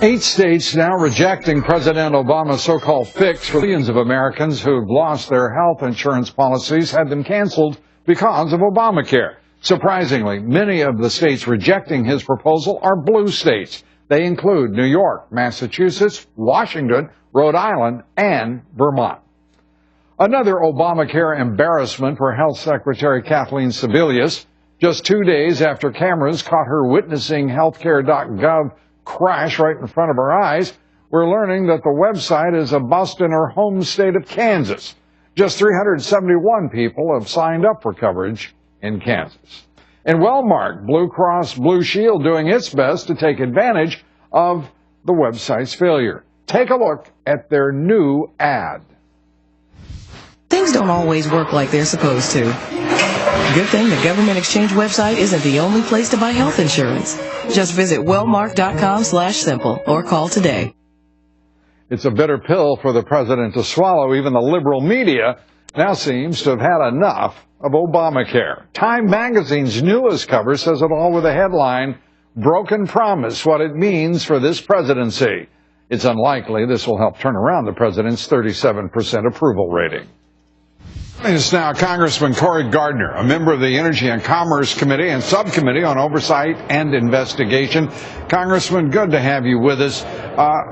8 states now rejecting President Obama's so-called fix for millions of Americans who've lost their health insurance policies, had them canceled because of Obamacare. Surprisingly, many of the states rejecting his proposal are blue states. They include New York, Massachusetts, Washington, Rhode Island, and Vermont. Another Obamacare embarrassment for Health Secretary Kathleen Sebelius. Just 2 days after cameras caught her witnessing healthcare.gov crash right in front of our eyes, we're learning that the website is a bust in her home state of Kansas. Just 371 people have signed up for coverage in Kansas. In Wellmark, Blue Cross Blue Shield doing its best to take advantage of the website's failure. Take a look at their new ad. Things don't always work like they're supposed to. Good thing the Government Exchange website isn't the only place to buy health insurance. Just visit wellmark.com/simple or call today. It's a bitter pill for the president to swallow. Even the liberal media now seems to have had enough of Obamacare. Time magazine's newest cover says it all with a headline, "Broken Promise, What It Means for This Presidency." It's unlikely this will help turn around the president's 37% approval rating. It's now Congressman Cory Gardner, a member of the Energy and Commerce Committee and Subcommittee on Oversight and Investigation. Congressman, good to have you with us.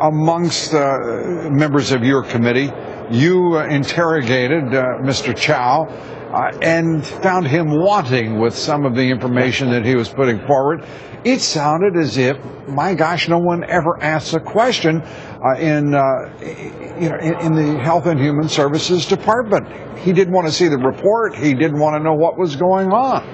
Amongst members of your committee, you interrogated Mr. Chow and found him wanting with some of the information that he was putting forward. It sounded as if, my gosh, no one ever asked a question in the Health and Human Services Department. He didn't want to see the report. He didn't want to know what was going on.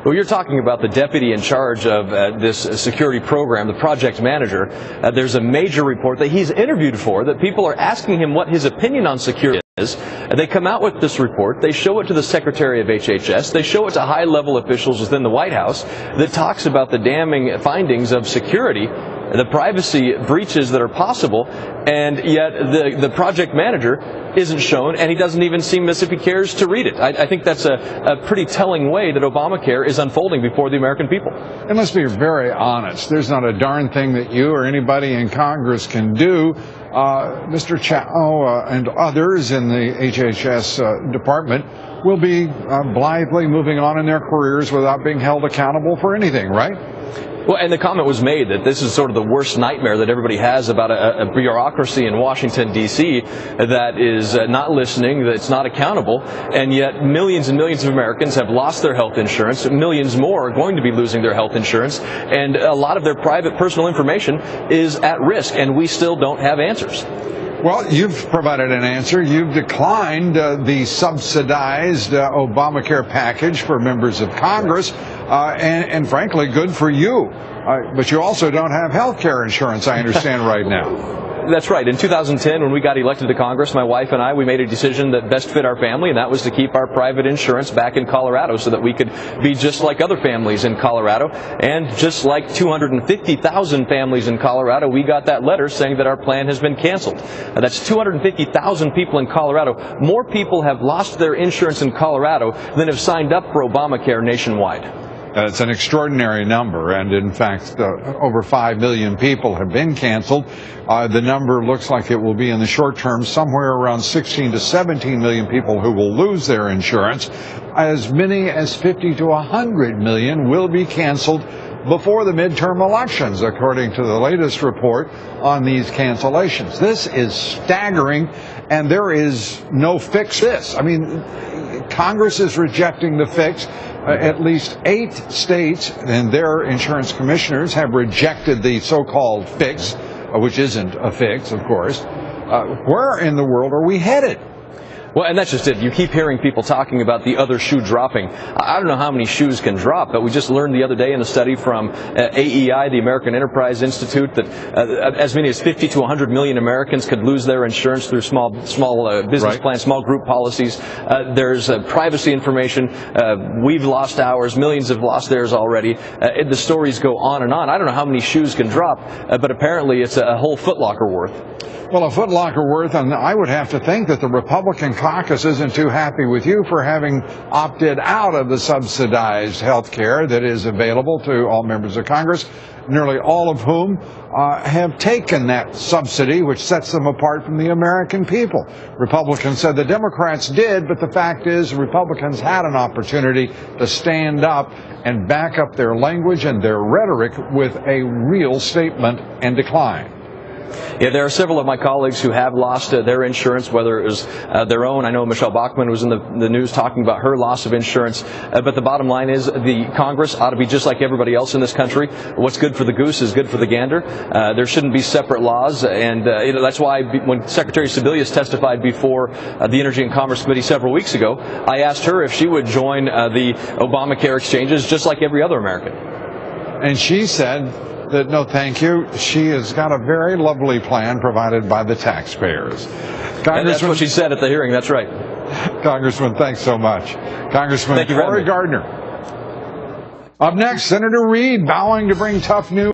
Well, you're talking about the deputy in charge of this security program, the project manager. There's a major report that he's interviewed for that people are asking him what his opinion on security is. They come out with this report. They show it to the Secretary of HHS. They show it to high-level officials within the White House that talks about the damning findings of security, the privacy breaches that are possible, and yet the project manager isn't shown, and he doesn't even seem as if he cares to read it. I think that's a pretty telling way that Obamacare is unfolding before the American people. And let's be very honest, there's not a darn thing that you or anybody in Congress can do. Mr. Chow and others in the HHS department will be blithely moving on in their careers without being held accountable for anything, right? Well, and the comment was made that this is sort of the worst nightmare that everybody has about a bureaucracy in Washington, D.C. that is not listening, that's not accountable, and yet millions and millions of Americans have lost their health insurance. Millions more are going to be losing their health insurance, and a lot of their private personal information is at risk, and we still don't have answers. Well, you've provided an answer. You've declined the subsidized Obamacare package for members of Congress, and frankly, good for you. But you also don't have health care insurance, I understand, right now. That's right. In 2010, when we got elected to Congress, my wife and I, we made a decision that best fit our family, and that was to keep our private insurance back in Colorado so that we could be just like other families in Colorado. And just like 250,000 families in Colorado, we got that letter saying that our plan has been canceled. That's 250,000 people in Colorado. More people have lost their insurance in Colorado than have signed up for Obamacare nationwide. It's an extraordinary number, and in fact, over 5 million people have been canceled. The number looks like it will be in the short term somewhere around 16 to 17 million people who will lose their insurance. As many as 50 to 100 million will be canceled before the midterm elections, according to the latest report on these cancellations. This is staggering, and there is no fix this. I mean, Congress is rejecting the fix. At least 8 states and their insurance commissioners have rejected the so-called fix, which isn't a fix, of course. Where in the world are we headed? Well, and that's just it. You keep hearing people talking about the other shoe dropping. I don't know how many shoes can drop, but we just learned the other day in a study from AEI, the American Enterprise Institute, that as many as 50 to 100 million Americans could lose their insurance through small business plans, small group policies. There's privacy information. We've lost ours. Millions have lost theirs already. The stories go on and on. I don't know how many shoes can drop, but apparently it's a whole Foot Locker worth. Well, a Foot Locker worth, and I would have to think that the Republican caucus isn't too happy with you for having opted out of the subsidized health care that is available to all members of Congress, nearly all of whom have taken that subsidy, which sets them apart from the American people. Republicans said the Democrats did, but the fact is Republicans had an opportunity to stand up and back up their language and their rhetoric with a real statement and decline. Yeah, there are several of my colleagues who have lost their insurance, whether it was their own. I know Michelle Bachmann was in the news talking about her loss of insurance. But the bottom line is the Congress ought to be just like everybody else in this country. What's good for the goose is good for the gander. There shouldn't be separate laws. And that's why when Secretary Sebelius testified before the Energy and Commerce Committee several weeks ago, I asked her if she would join the Obamacare exchanges just like every other American. And she said that no thank you. She has got a very lovely plan provided by the taxpayers. And that's what she said at the hearing. That's right. Congressman, thanks so much. Congressman Cory Gardner. Up next, Senator Reid vowing to bring tough news.